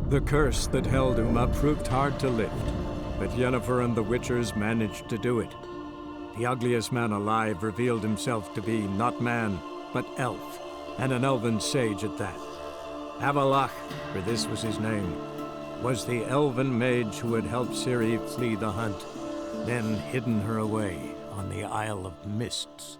The curse that held Uma proved hard to lift, but Yennefer and the Witchers managed to do it. The ugliest man alive revealed himself to be not man, but elf, and an elven sage at that. Avalach, for this was his name, was the elven mage who had helped Cyri flee the hunt, then hidden her away on the Isle of Mists.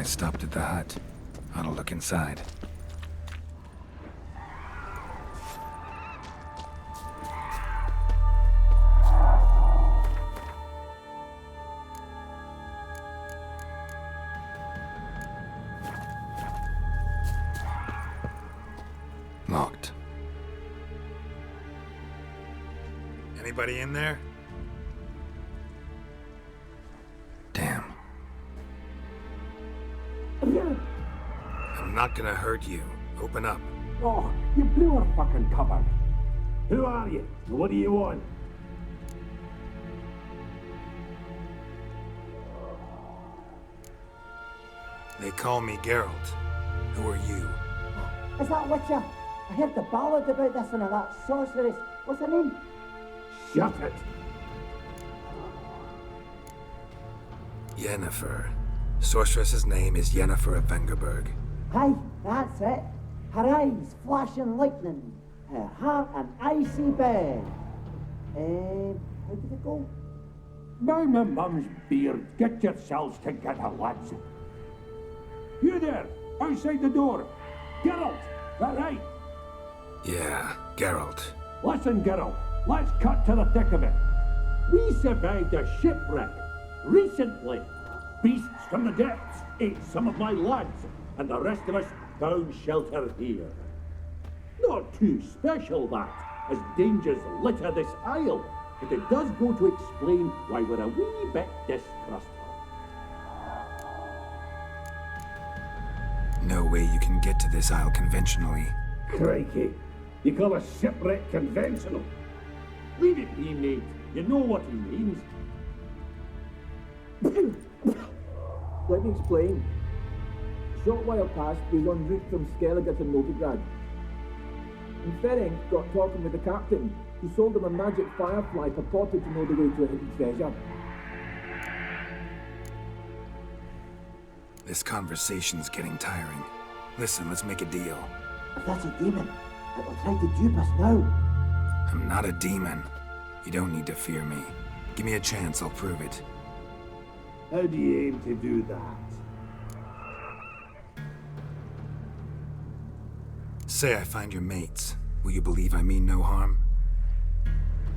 I stopped at the hut. Ought to look inside. Locked. Anybody in there? Damn. I'm not gonna hurt you. Open up. Oh, you blew our fucking cover. Who are you? What do you want? They call me Geralt. Who are you? Is that Witcher? I heard the ballad about this and that sorceress. What's her name? Shut it. Yennefer. Sorceress's name is Yennefer of Vengerberg. Aye, that's it. Her eyes flashing lightning. Her heart an icy bed. How did it go? By my mum's beard, get yourselves together, lads. You there, outside the door. Geralt, that right? Yeah, Geralt. Listen, Geralt, let's cut to the thick of it. We survived a shipwreck recently. Beasts from the depths ate some of my lads, and the rest of us found shelter here. Not too special, that, as dangers litter this isle, but it does go to explain why we're a wee bit distrustful. No way you can get to this isle conventionally. Crikey, you call a shipwreck conventional? Leave it be, mate. You know what he means. Let me explain. A short while past, we was en route from Skellige to Novigrad. And Ferenc got talking with the captain, who sold him a magic firefly purported to know the way to a hidden treasure. This conversation's getting tiring. Listen, let's make a deal. If that's a demon, it will try to dupe us now. I'm not a demon. You don't need to fear me. Give me a chance, I'll prove it. How do you aim to do that? Say I find your mates. Will you believe I mean no harm?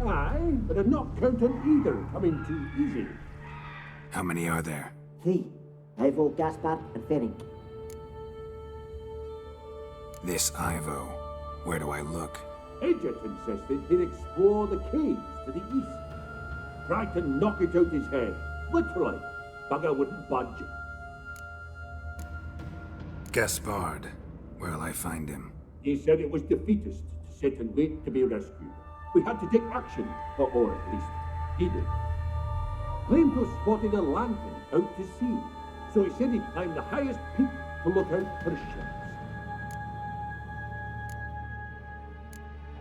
Aye, but I'm not counting either coming too easy. How many are there? 3. Ivo, Gaspard, and Ferenc. This Ivo. Where do I look? Edget insisted he'd explore the caves to the east. Tried to knock it out his head. Literally. Bugger wouldn't budge. Gaspard. Where'll I find him? He said it was defeatist to sit and wait to be rescued. We had to take action, or at least he did. Claimed to have spotted a lantern out to sea, so he said he'd climb the highest peak to look out for ships.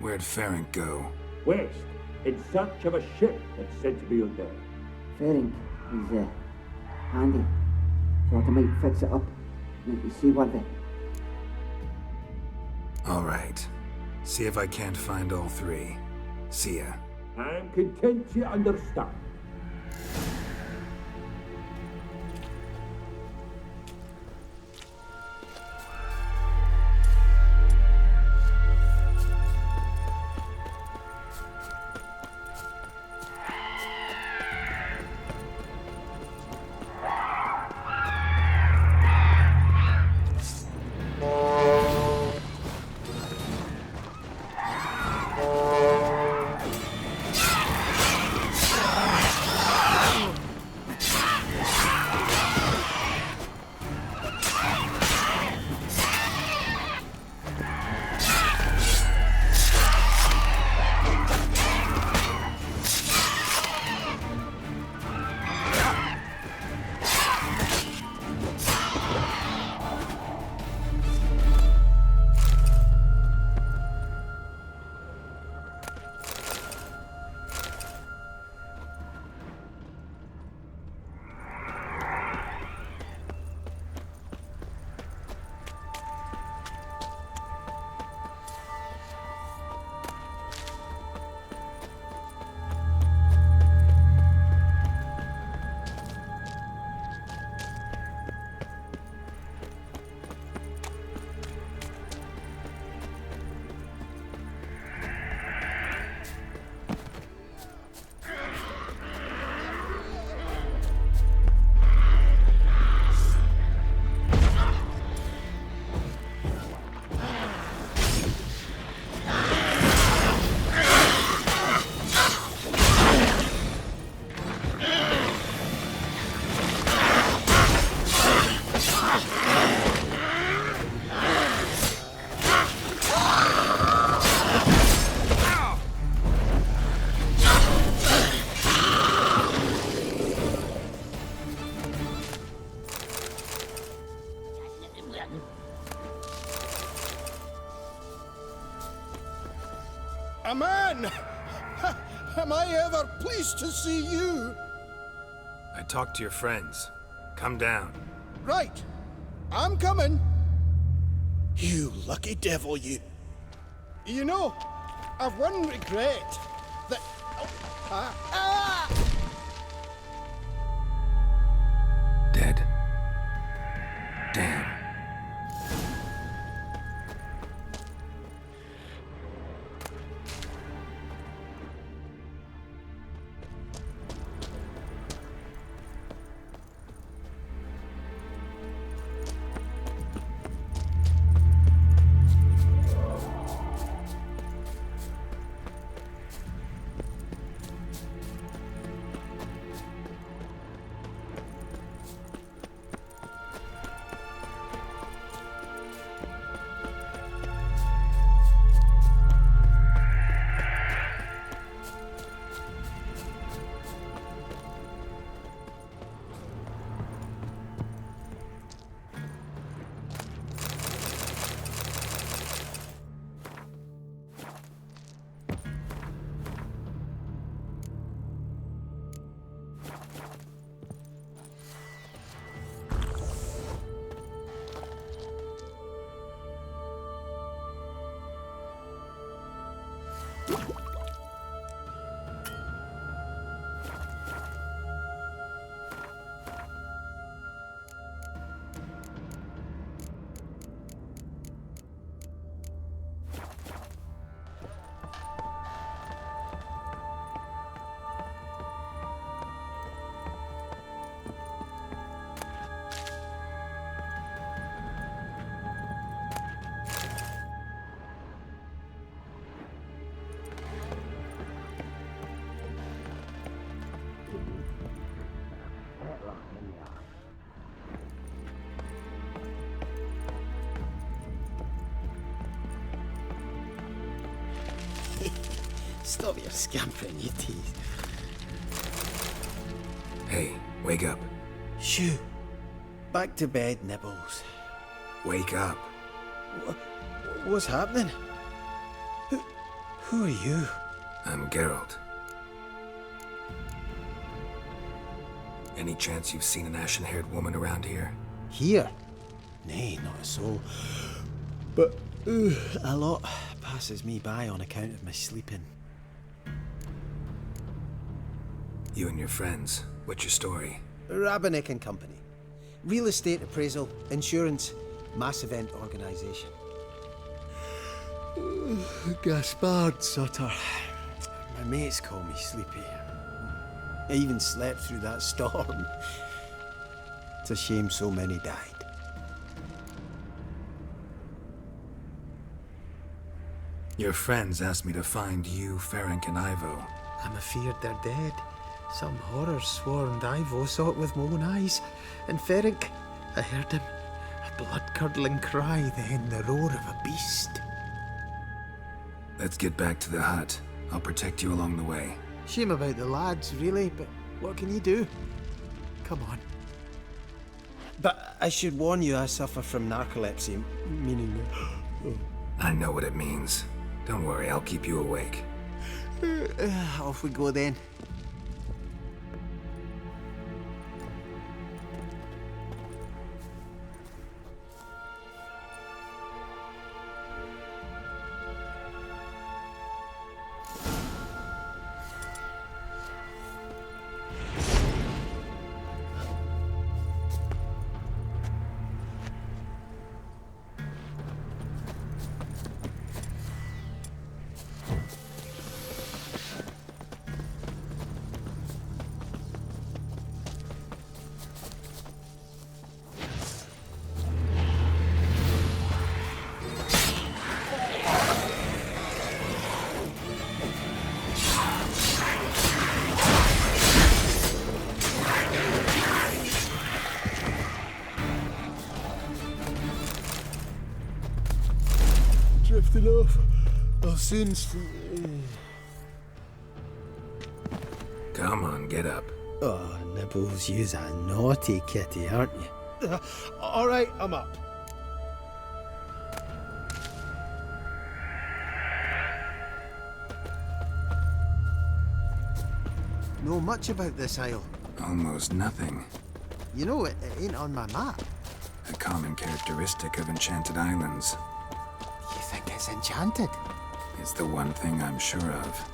Where'd Ferenc go? West, in search of a ship that's said to be on there. Ferenc is handy. Thought I might fix it up. Make me seaworthy. All right. See if I can't find all 3. See ya. I'm content you understand. A man! Am I ever pleased to see you? I talked to your friends. Come down. Right. I'm coming. You lucky devil, you. You know, I've one regret. That... Dead. Damn. Stop your scampering, you tease. Hey, wake up. Shoo. Back to bed, Nibbles. Wake up. What's happening? Who are you? I'm Geralt. Any chance you've seen an ashen-haired woman around here? Here? Nay, not a soul. But a lot passes me by on account of my sleeping. You and your friends, what's your story? Rabbinick and Company. Real estate appraisal, insurance, mass event organisation. Gaspard Sutter. My mates call me Sleepy. I even slept through that storm. It's a shame so many died. Your friends asked me to find you, Ferenc, and Ivo. I'm afeard they're dead. Some horrors swarmed Ivo, saw it with my own eyes. And Ferenc, I heard him. A blood-curdling cry, then the roar of a beast. Let's get back to the hut. I'll protect you along the way. Shame about the lads, really, but what can you do? Come on. But I should warn you, I suffer from narcolepsy, meaning... I know what it means. Don't worry, I'll keep you awake. Off we go then. Drifting off. I'll soon Come on, get up. Oh, Nibbles, you's a naughty kitty, aren't you? All right, I'm up. know much about this isle. Almost nothing. You know, it ain't on my map. A common characteristic of enchanted islands. You think it's enchanted? It's the one thing I'm sure of.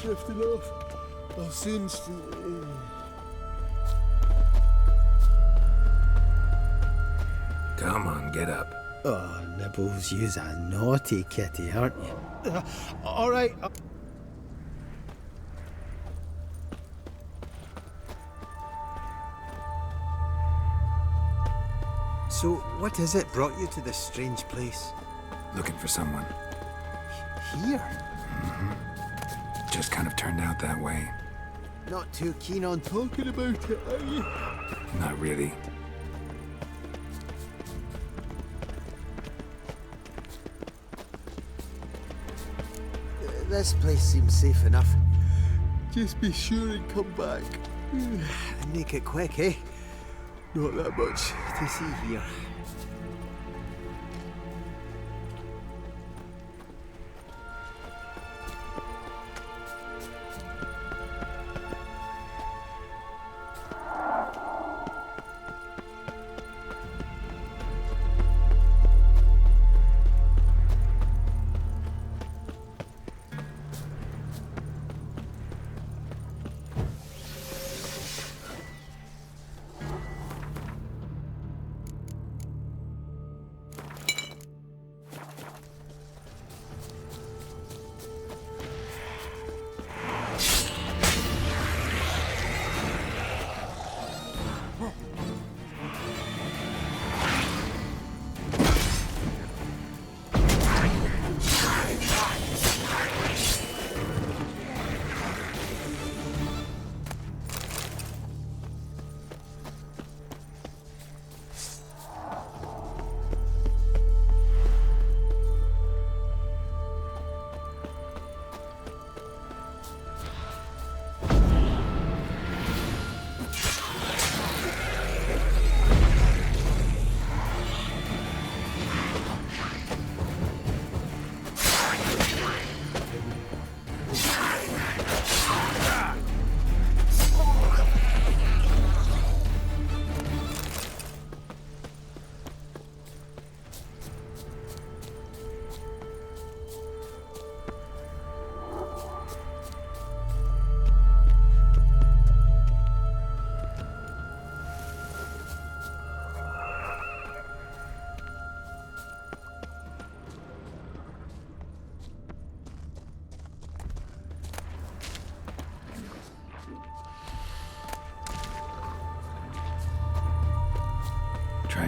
Drifting off. I'll soon Come on, get up. Oh, Nibbles, you's a naughty kitty, aren't you? All right. So, what is it brought you to this strange place? Looking for someone. Here? Just kind of turned out that way. Not too keen on talking about it, are you? Not really. This place seems safe enough. Just be sure and come back. And make it quick, eh? Not that much to see here.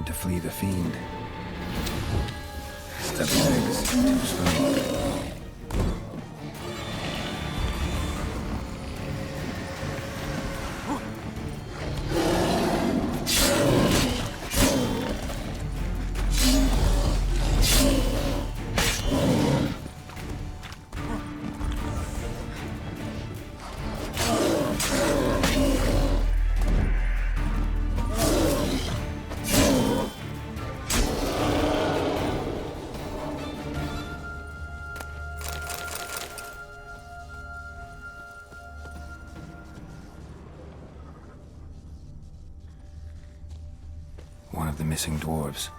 tried to flee the fiend. Stepped legs too strong. One of the missing dwarves.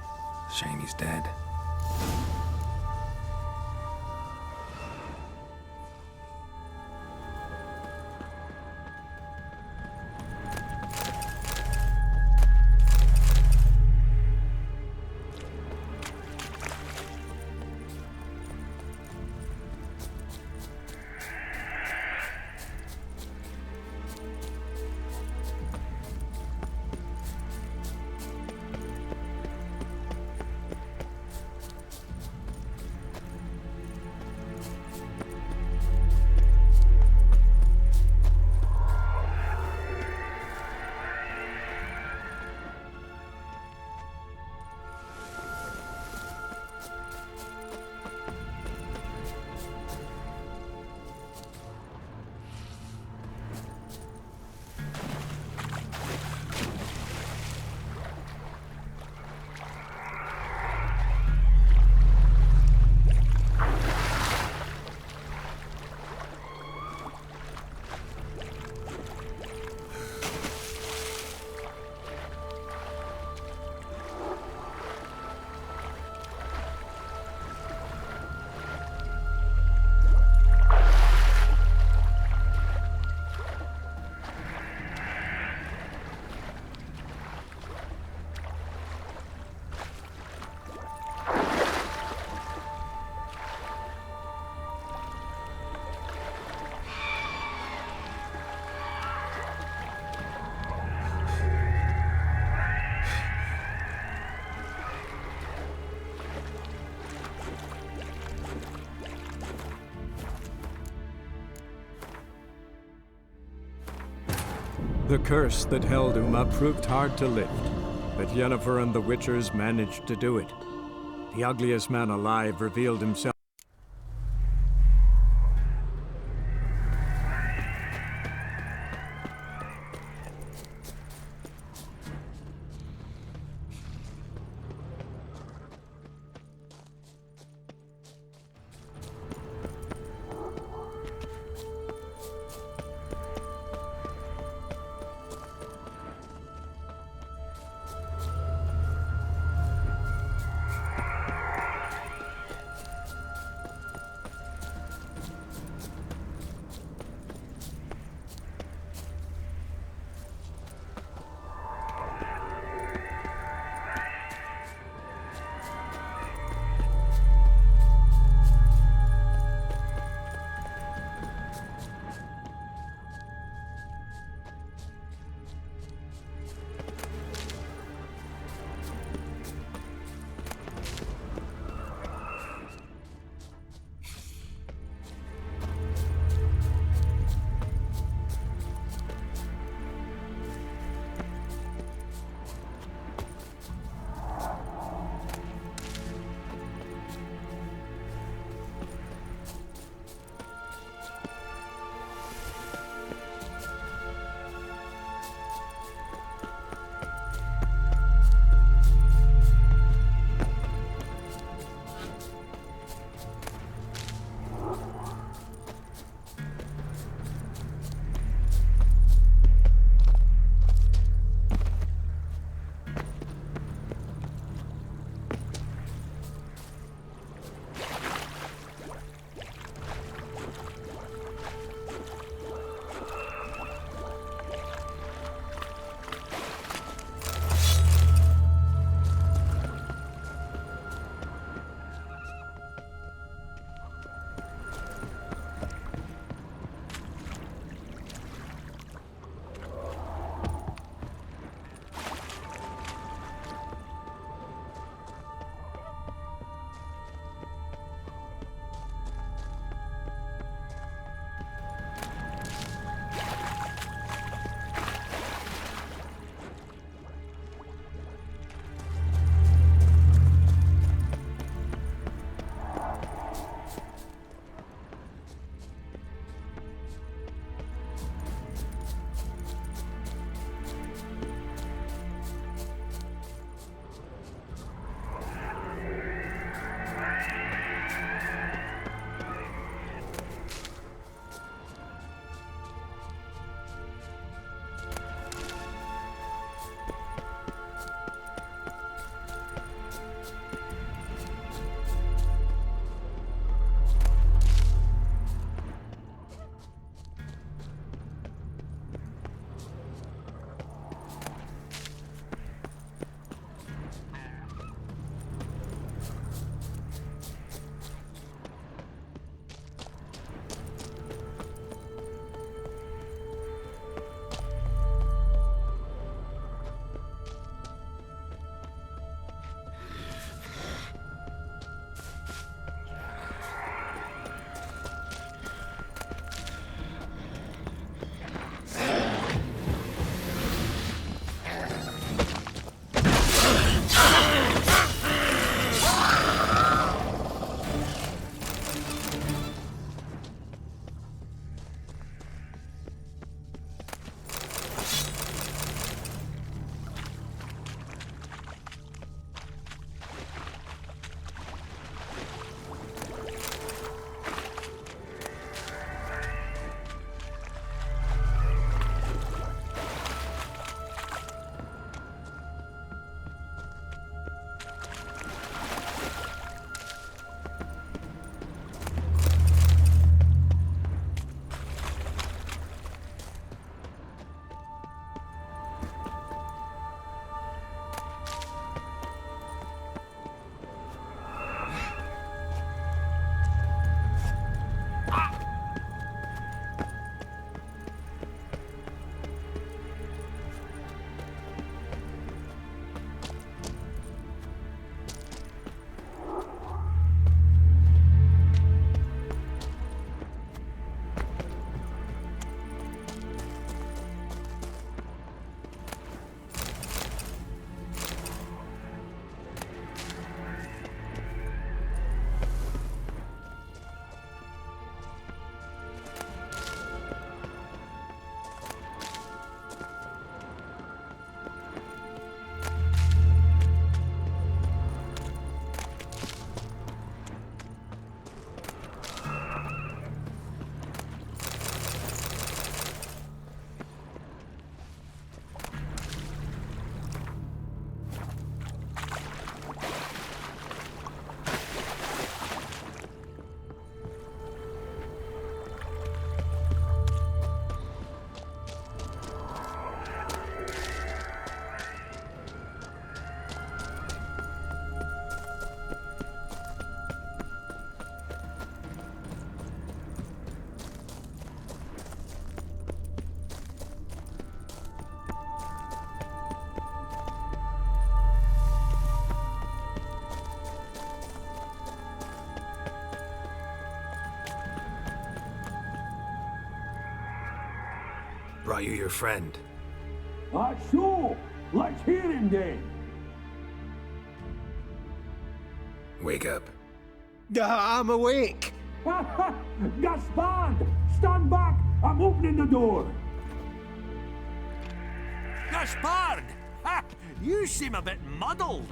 Shame he's dead. The curse that held Uma proved hard to lift, but Yennefer and the Witchers managed to do it. The ugliest man alive revealed himself. brought you your friend. That's so. Let's hear him then. Wake up. I'm awake. Gaspard! Stand back! I'm opening the door! Gaspard! Ha! You seem a bit muddled.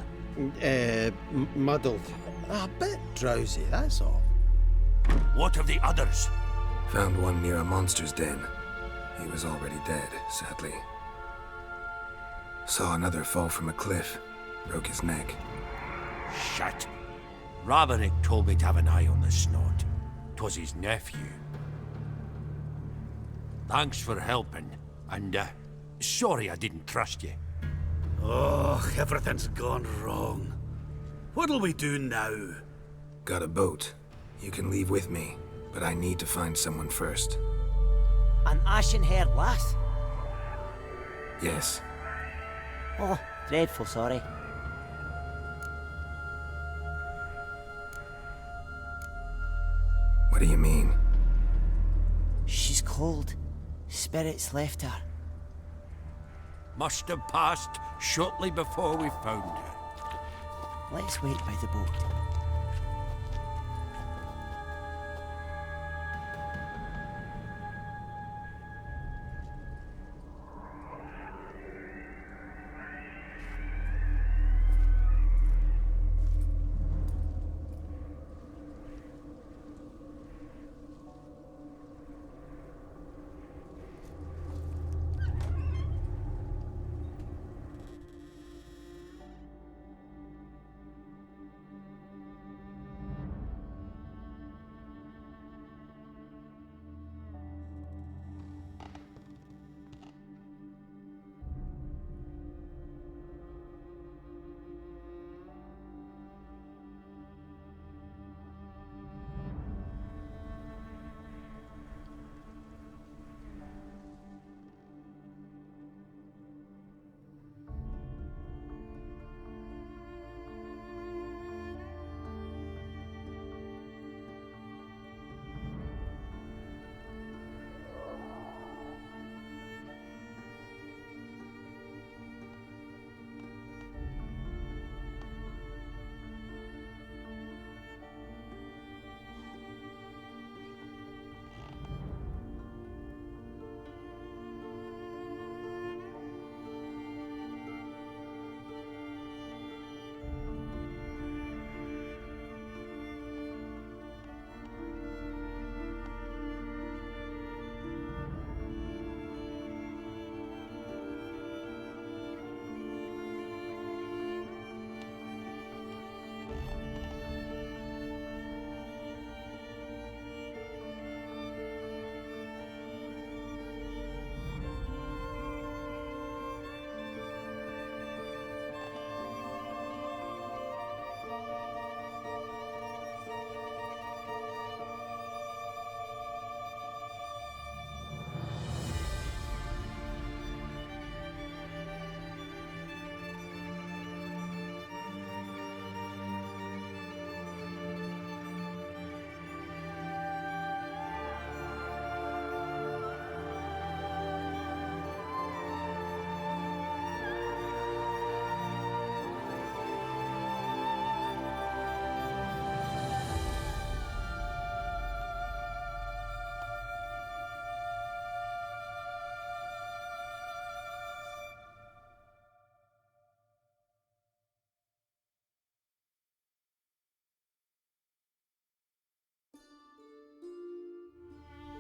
Muddled. A bit drowsy, that's all. What of the others? Found one near a monster's den. He was already dead, sadly. Saw another fall from a cliff. Broke his neck. Shit. Raverick told me to have an eye on the snot. 'Twas his nephew. Thanks for helping, and sorry I didn't trust you. Oh, everything's gone wrong. What'll we do now? Got a boat. You can leave with me, but I need to find someone first. An ashen-haired lass? Yes. Oh, dreadful sorry. What do you mean? She's cold. Spirits left her. Must have passed shortly before we found her. Let's wait by the boat.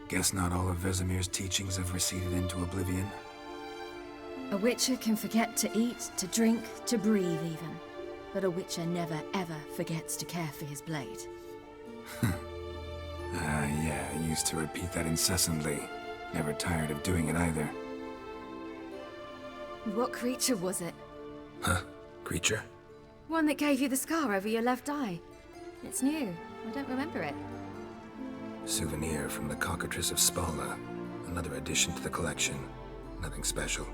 Guess not all of Vesemir's teachings have receded into oblivion. A witcher can forget to eat, to drink, to breathe even. But a witcher never ever forgets to care for his blade. Yeah, I used to repeat that incessantly. Never tired of doing it either. What creature was it? Huh? Creature? One that gave you the scar over your left eye. It's new. I don't remember it. Souvenir from the Cockatrice of Spala. Another addition to the collection. Nothing special.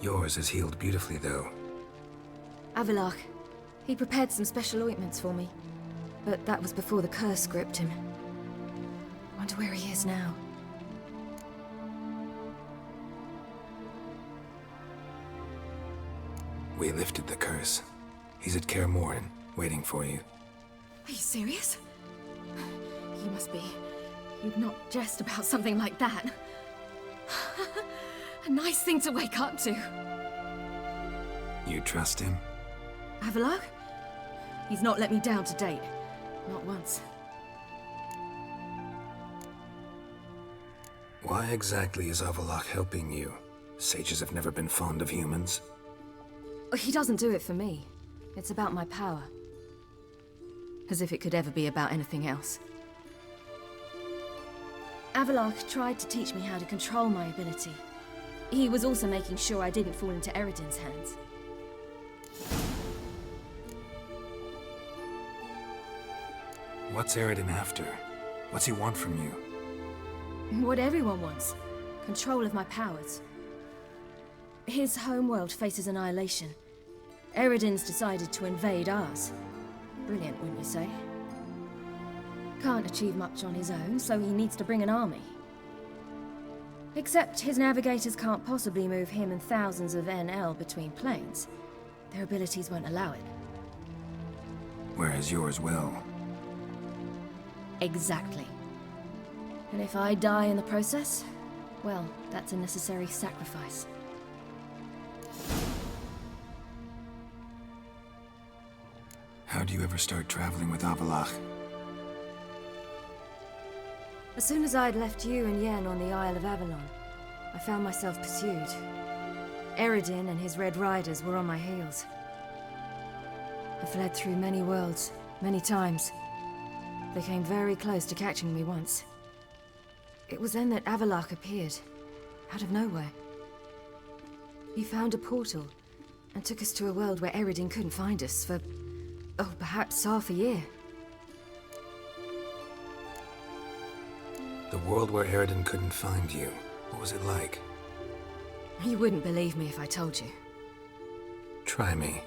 Yours is healed beautifully, though. Avalach. He prepared some special ointments for me. But that was before the curse gripped him. Wonder where he is now. We lifted the curse. He's at Kaer Morhen, waiting for you. Are you serious? You must be. You'd not jest about something like that. A nice thing to wake up to. You trust him? Avallac'h? He's not let me down to date. Not once. Why exactly is Avallac'h helping you? Sages have never been fond of humans. He doesn't do it for me. It's about my power. As if it could ever be about anything else. Avallac'h tried to teach me how to control my ability. He was also making sure I didn't fall into Eredin's hands. What's Eredin after? What's he want from you? What everyone wants. Control of my powers. His homeworld faces annihilation. Eredin's decided to invade ours. Brilliant, wouldn't you say? Can't achieve much on his own, so he needs to bring an army. Except his navigators can't possibly move him and thousands of NL between planes. Their abilities won't allow it. Whereas yours will. Exactly. And if I die in the process, well, that's a necessary sacrifice. How do you ever start traveling with Avallac'h? As soon as I'd left you and Yen on the Isle of Avalon, I found myself pursued. Eredin and his Red Riders were on my heels. I fled through many worlds, many times. They came very close to catching me once. It was then that Avallac'h appeared, out of nowhere. He found a portal, and took us to a world where Eredin couldn't find us for, oh, perhaps half a year. The world where Eredin couldn't find you. What was it like? You wouldn't believe me if I told you. Try me.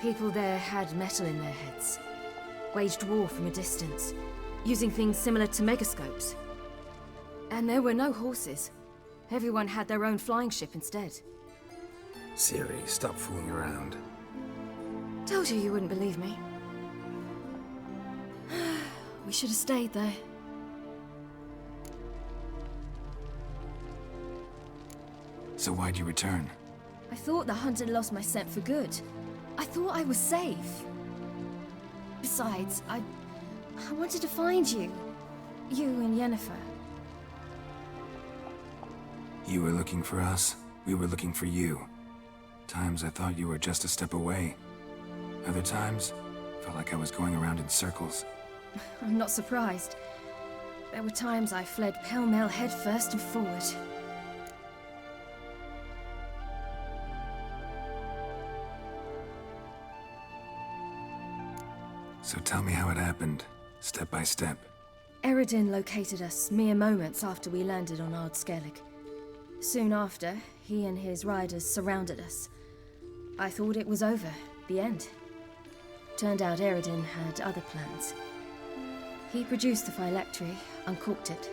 People there had metal in their heads. Waged war from a distance, using things similar to megascopes. And there were no horses. Everyone had their own flying ship instead. Cyri, stop fooling around. Told you wouldn't believe me. We should have stayed there. So why'd you return? I thought the hunt had lost my scent for good. I thought I was safe. Besides, I wanted to find you. You and Yennefer. You were looking for us. We were looking for you. Times I thought you were just a step away. Other times, felt like I was going around in circles. I'm not surprised. There were times I fled pell-mell headfirst and forward. So tell me how it happened, step by step. Eredin located us mere moments after we landed on Ard Skellig. Soon after, he and his riders surrounded us. I thought it was over, the end. Turned out Eredin had other plans. He produced the phylactery, uncorked it.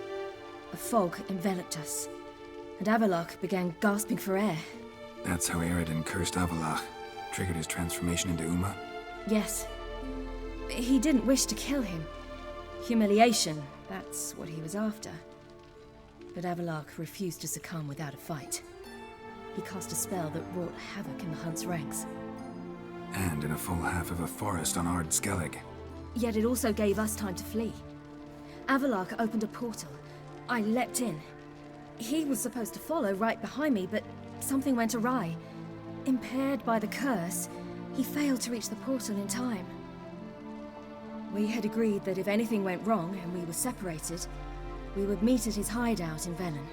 A fog enveloped us, and Avallac'h began gasping for air. That's how Eredin cursed Avallac'h, triggered his transformation into Uma? Yes. He didn't wish to kill him. Humiliation, that's what he was after. But Avallac'h refused to succumb without a fight. He cast a spell that wrought havoc in the Hunt's ranks. And in a full half of a forest on Ard Skellig. Yet it also gave us time to flee. Avallac'h opened a portal. I leapt in. He was supposed to follow right behind me, but something went awry. Impaired by the curse, he failed to reach the portal in time. We had agreed that if anything went wrong and we were separated, we would meet at his hideout in Velen.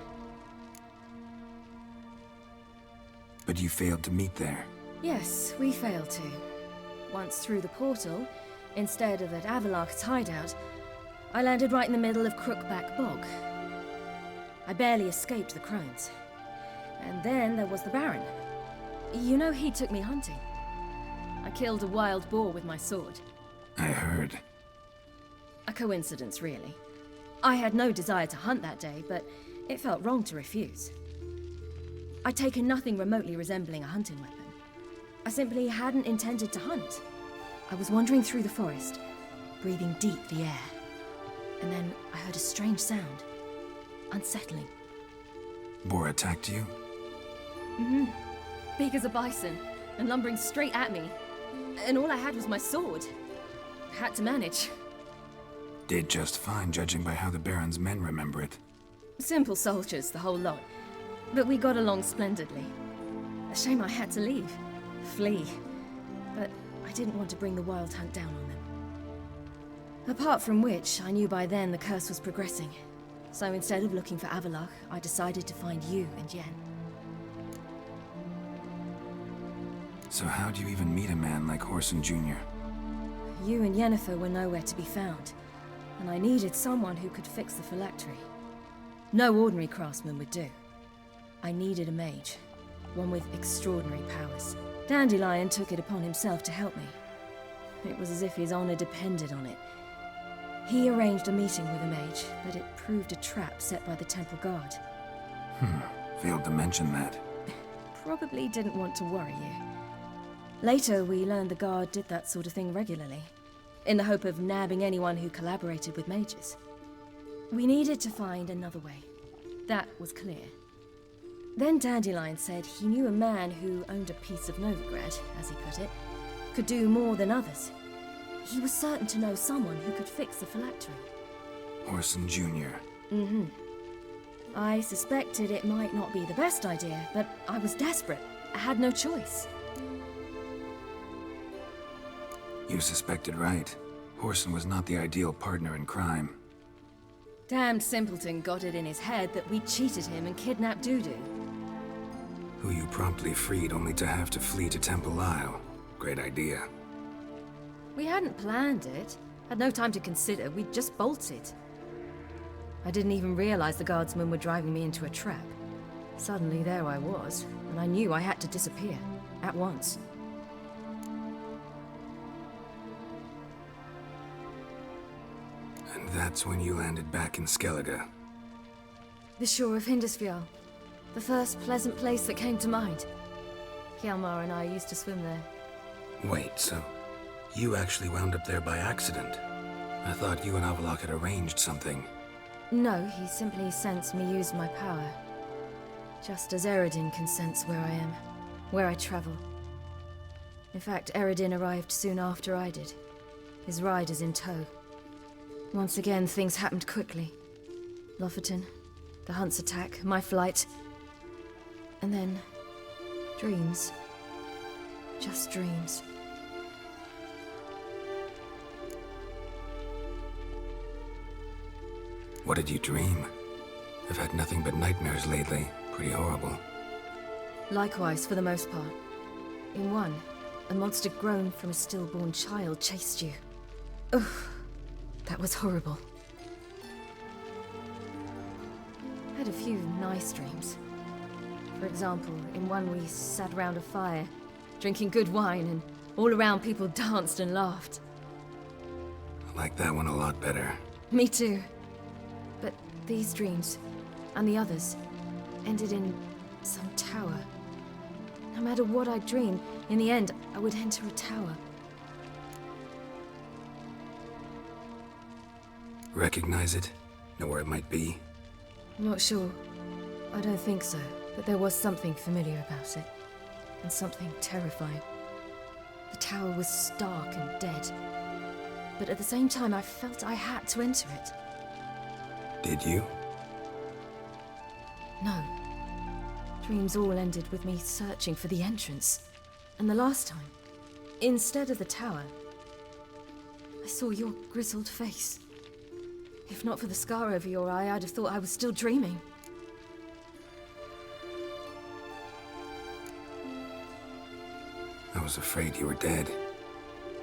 But you failed to meet there. Yes, we failed to. Once through the portal, instead of at Avallac'h's hideout, I landed right in the middle of Crookback Bog. I barely escaped the crones. And then there was the Baron. You know, he took me hunting. I killed a wild boar with my sword. I heard. A coincidence, really. I had no desire to hunt that day, but it felt wrong to refuse. I'd taken nothing remotely resembling a hunting weapon. I simply hadn't intended to hunt. I was wandering through the forest, breathing deep the air. And then I heard a strange sound. Unsettling. Boar attacked you? Mm-hmm. Big as a bison, and lumbering straight at me. And all I had was my sword. I had to manage. Did just fine, judging by how the Baron's men remember it. Simple soldiers, the whole lot. But we got along splendidly. A shame I had to leave. Flee. But I didn't want to bring the wild hunt down on them. Apart from which, I knew by then the curse was progressing. So instead of looking for Avallac'h, I decided to find you and Yen. So how'd you even meet a man like Whoreson Jr.? You and Yennefer were nowhere to be found, and I needed someone who could fix the phylactery. No ordinary craftsman would do. I needed a mage, one with extraordinary powers. Dandelion took it upon himself to help me. It was as if his honor depended on it. He arranged a meeting with a mage, but it proved a trap set by the temple guard. Failed to mention that. Probably didn't want to worry you. Later, we learned the guard did that sort of thing regularly, in the hope of nabbing anyone who collaborated with mages. We needed to find another way. That was clear. Then Dandelion said he knew a man who owned a piece of Novigrad, as he put it, could do more than others. He was certain to know someone who could fix the phylactery. Whoreson Jr. Mm-hmm. I suspected it might not be the best idea, but I was desperate. I had no choice. You suspected right. Whoreson was not the ideal partner in crime. Damned simpleton got it in his head that we cheated him and kidnapped Dudu. Who you promptly freed only to have to flee to Temple Isle. Great idea. We hadn't planned it. Had no time to consider. We just bolted. I didn't even realize the guardsmen were driving me into a trap. Suddenly there I was, and I knew I had to disappear. At once. And that's when you landed back in Skellige. The shore of Hindisfjall. The first pleasant place that came to mind. Hjalmar and I used to swim there. Wait, so you actually wound up there by accident? I thought you and Avallac'h had arranged something. No, he simply sensed me use my power. Just as Eredin can sense where I am, where I travel. In fact, Eredin arrived soon after I did. His riders in tow. Once again, things happened quickly. Lofoten, the hunt's attack, my flight. And then, dreams. Just dreams. What did you dream? I've had nothing but nightmares lately. Pretty horrible. Likewise, for the most part. In one, a monster grown from a stillborn child chased you. Ugh, that was horrible. I had a few nice dreams. For example, in one we sat around a fire, drinking good wine, and all around people danced and laughed. I like that one a lot better. Me too. But these dreams, and the others, ended in some tower. No matter what I dreamed, in the end, I would enter a tower. Recognize it? Know where it might be? Not sure. I don't think so, but there was something familiar about it. And something terrifying. The tower was stark and dead. But at the same time, I felt I had to enter it. Did you? No. Dreams all ended with me searching for the entrance. And the last time, instead of the tower, I saw your grizzled face. If not for the scar over your eye, I'd have thought I was still dreaming. I was afraid you were dead.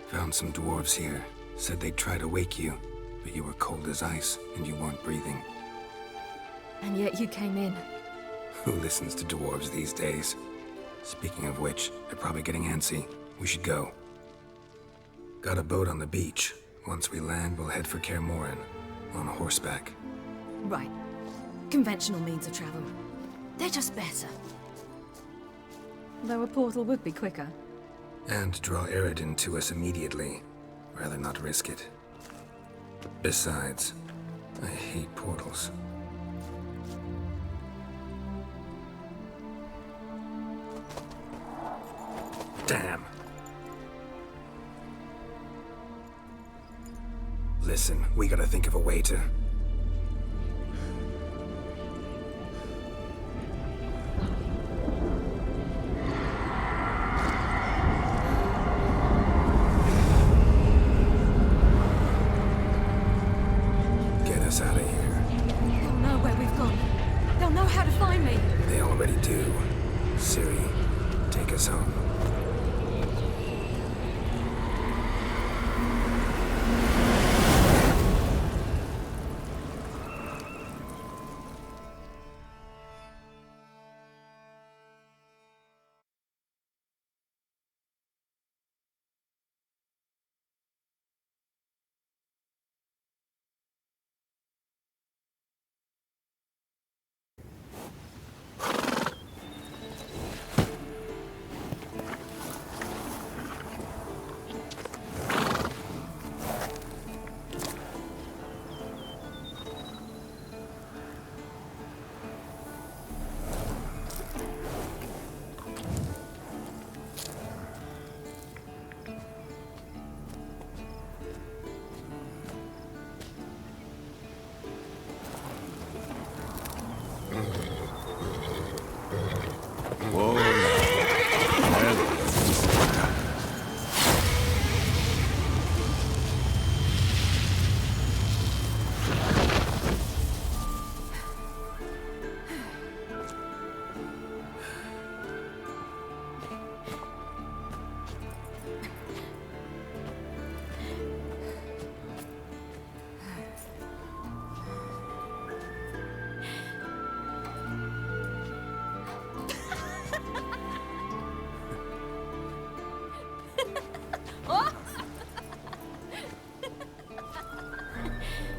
Found some dwarves here. Said they'd try to wake you, but you were cold as ice and you weren't breathing. And yet you came in. Who listens to dwarves these days? Speaking of which, they're probably getting antsy. We should go. Got a boat on the beach. Once we land, we'll head for Kaer Morhen. On horseback. Right. Conventional means of travel. They're just better. Though a portal would be quicker. And draw Eredin to us immediately. Rather not risk it. Besides, I hate portals. Damn. Listen, we gotta think of a way to... Get us out of here. They'll know where we've gone. They'll know how to find me. They already do. Cyri, take us home. Whoa, now.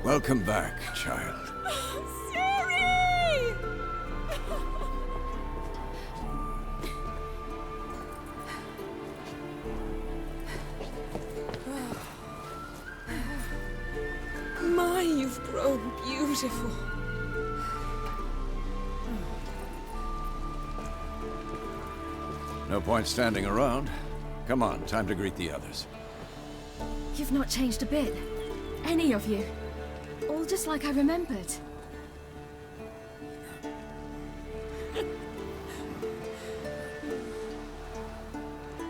Welcome back, child. Cyri! My, you've grown beautiful. No point standing around. Come on, time to greet the others. You've not changed a bit. Any of you. All just like I remembered.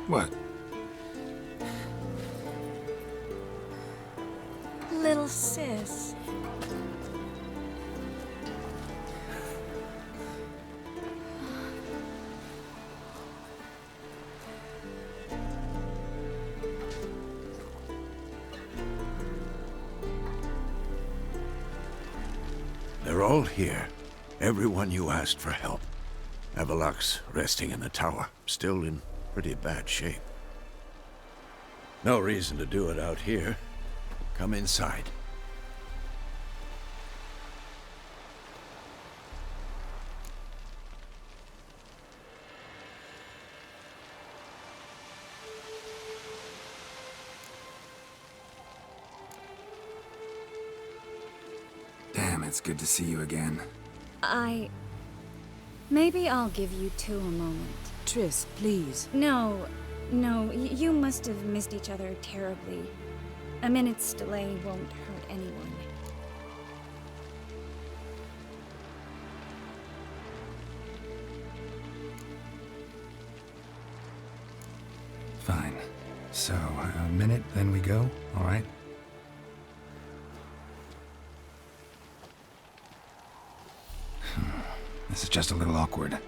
What? Little sis. They're all here. Everyone you asked for help. Avalok's resting in the tower, still in pretty bad shape. No reason to do it out here. Come inside. Damn, it's good to see you again. Maybe I'll give you two a moment. Triss, please. No, you must have missed each other terribly. A minute's delay won't hurt anyone. Fine. So, a minute, then we go, all right? This is just a little awkward.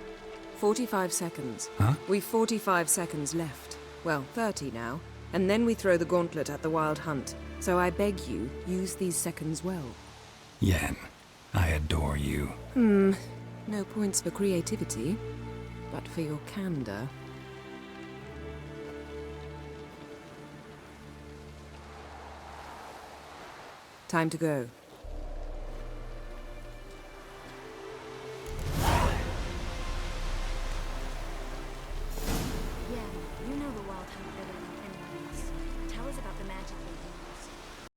45 seconds. Huh? We've 45 seconds left. Well, 30 now. And then we throw the gauntlet at the Wild Hunt. So I beg you, use these seconds well. Yen, I adore you. No points for creativity, but for your candor. Time to go.